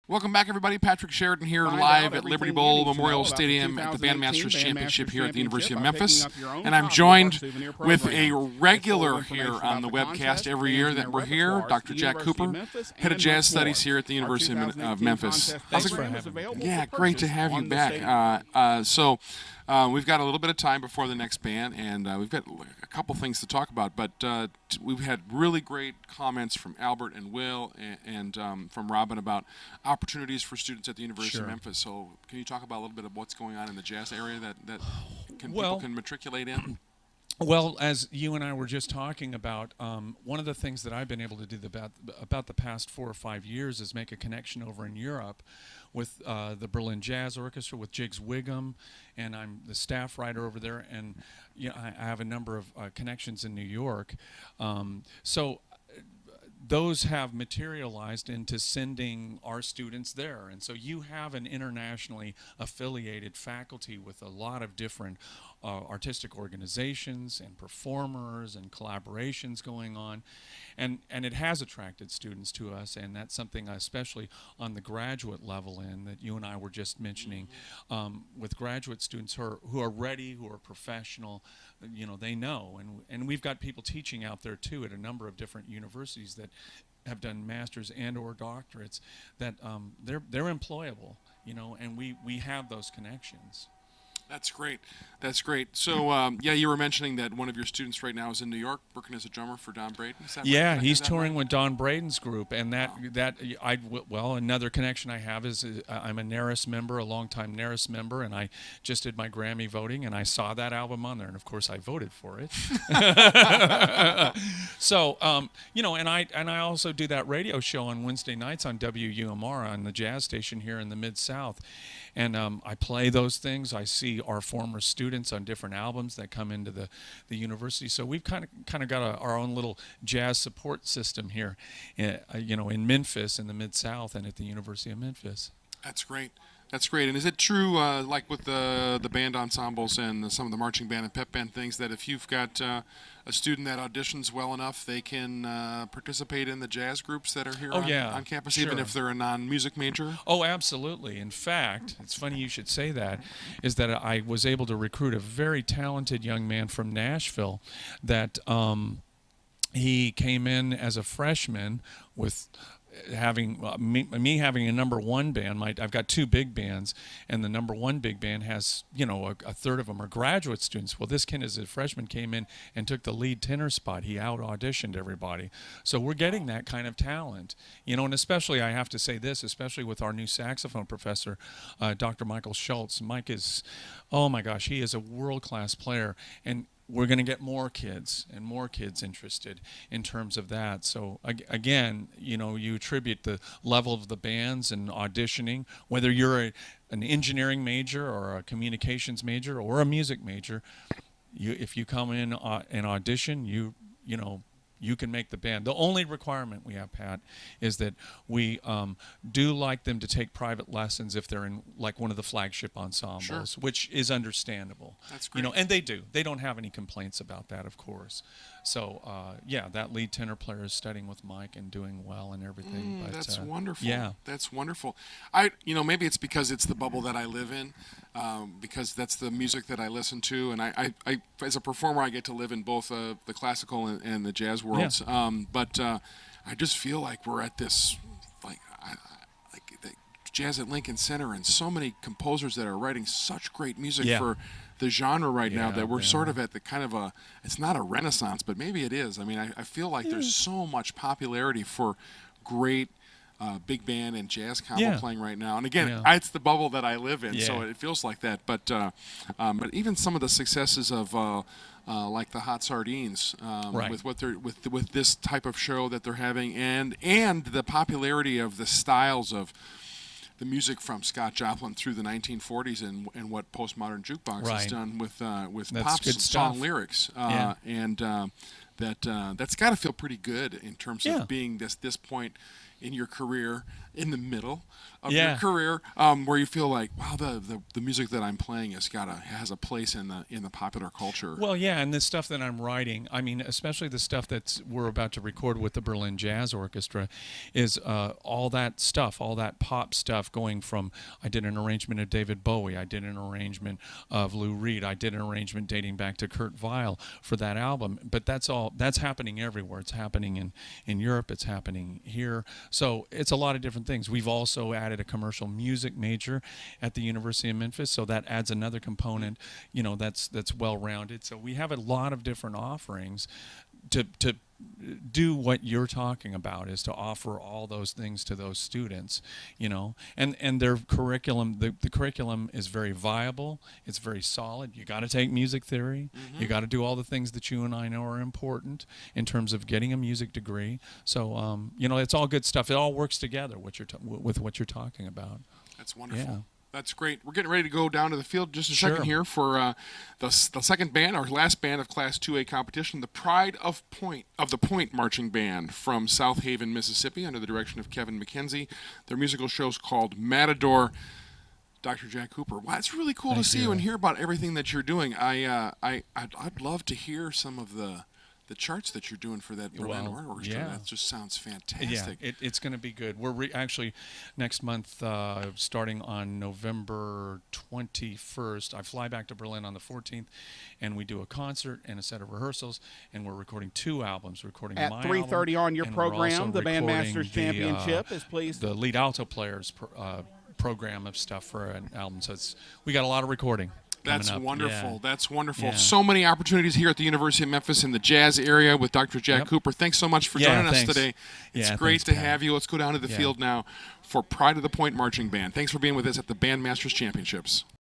Welcome back, everybody. Patrick Sheridan here live at Liberty Bowl Memorial Stadium at the Bandmasters Championship here at the University of Memphis. And I'm joined with a regular here on the webcast every year that we're here, Dr. Jack Cooper, head of jazz studies here at the University of Memphis. Thanks for having me. Yeah, great to have you back. We've got a little bit of time before the next band, and we've got a couple things to talk about, but we've had really great comments from Albert and Will and from Robin about opportunities for students at the University of Memphis. So can you talk about a little bit of what's going on in the jazz area that people can matriculate in? Well, as you and I were just talking about, one of the things that I've been able to do about the past 4 or 5 years is make a connection over in Europe with the Berlin Jazz Orchestra, with Jiggs Wiggum, and I'm the staff writer over there, and I have a number of connections in New York. So those have materialized into sending our students there. And so you have an internationally affiliated faculty with a lot of different artistic organizations and performers and collaborations going on. And it has attracted students to us, and that's something especially on the graduate level that you and I were just mentioning, with graduate students who are ready, who are professional, they know. And we've got people teaching out there too at a number of different universities that have done masters and or doctorates that they're employable, and we have those connections. That's great. That's great. So, you were mentioning that one of your students right now is in New York working as a drummer for Don Braden. Is that yeah, right? He's touring with Don Braden's group, and another connection I have is I'm a NARIS member, a longtime NARIS member, and I just did my Grammy voting, and I saw that album on there, and of course I voted for it. So, and I also do that radio show on Wednesday nights on WUMR on the jazz station here in the Mid-South. And I play those things. I see our former students on different albums that come into the university. So we've kind of got our own little jazz support system here, in Memphis, in the Mid-South, and at the University of Memphis. That's great. That's great. And is it true, like with the band ensembles and some of the marching band and pep band things, that if you've got a student that auditions well enough, they can participate in the jazz groups that are here on campus, even if they're a non-music major? Oh, absolutely. In fact, it's funny you should say that, is that I was able to recruit a very talented young man from Nashville that he came in as a freshman with having me having a number one band. I've got 2 big bands, and the number one big band has a third of them are graduate students. Well, this kid as a freshman came in and took the lead tenor spot. He out auditioned everybody. So we're getting that kind of talent, and especially I have to say this, especially with our new saxophone professor, Dr. Michael Schultz. Mike is, oh my gosh, he is a world-class player, and we're going to get more kids and more kids interested in terms of that. So again, you attribute the level of the bands and auditioning, whether you're an engineering major or a communications major or a music major, if you come in and audition, you can make the band. The only requirement we have, Pat, is that we do like them to take private lessons if they're in like one of the flagship ensembles, which is understandable. That's great. And they do. They don't have any complaints about that, of course. So, that lead tenor player is studying with Mike and doing well and everything. But, that's wonderful. Yeah. That's wonderful. Maybe it's because it's the bubble that I live in, because that's the music that I listen to. And I as a performer, I get to live in both the classical and the jazz worlds. Yeah. But I just feel like we're at this, like the Jazz at Lincoln Center, and so many composers that are writing such great music for the genre right now, that we're sort of at the kind of it's not a renaissance, but maybe it is. I mean, I feel like there's so much popularity for great big band and jazz combo playing right now. And again, it's the bubble that I live in, so it feels like that. But even some of the successes of like the Hot Sardines, with what they're with this type of show that they're having, and the popularity of the styles of the music from Scott Joplin through the 1940s and what postmodern jukebox has done with pop song lyrics, and that's got to feel pretty good in terms of being this point in your career in the middle of your career, where you feel like, wow, the music that I'm playing has a place in the popular culture. Well, yeah, and the stuff that I'm writing, I mean, especially the stuff that we're about to record with the Berlin Jazz Orchestra, is all that stuff, all that pop stuff, going from, I did an arrangement of David Bowie, I did an arrangement of Lou Reed, I did an arrangement dating back to Kurt Weill for that album. But that's happening everywhere. It's happening in Europe, it's happening here. So it's a lot of different things. We've also added a commercial music major at the University of Memphis, so that adds another component, that's well-rounded. So we have a lot of different offerings to do what you're talking about, is to offer all those things to those students, and their curriculum, the curriculum is very viable, it's very solid. You got to take music theory, you got to do all the things that you and I know are important in terms of getting a music degree. So it's all good stuff. It all works together, with what you're talking about. That's wonderful. Yeah. That's great. We're getting ready to go down to the field just a second here for the second band, our last band of Class 2A competition, the Pride of the Point Marching Band from South Haven, Mississippi, under the direction of Kevin McKenzie. Their musical show is called Matador. Dr. Jack Cooper, wow, it's really cool to see you and hear about everything that you're doing. I'd love to hear some of the charts that you're doing for that Berlin Orchestra. Yeah. That just sounds fantastic. Yeah, it's going to be good. We're actually next month, starting on November 21st. I fly back to Berlin on the 14th, and we do a concert and a set of rehearsals, and we're recording 2 albums. Recording at 3:30 on your program. The Bandmasters Championship is pleased. The lead alto players program of stuff for an album. So we got a lot of recording. That's wonderful. Yeah. That's wonderful. Yeah. So many opportunities here at the University of Memphis in the jazz area with Dr. Jack Cooper. Thanks so much for joining us today. It's great to have you. Let's go down to the field now for Pride of the Point Marching Band. Thanks for being with us at the Bandmasters Championships.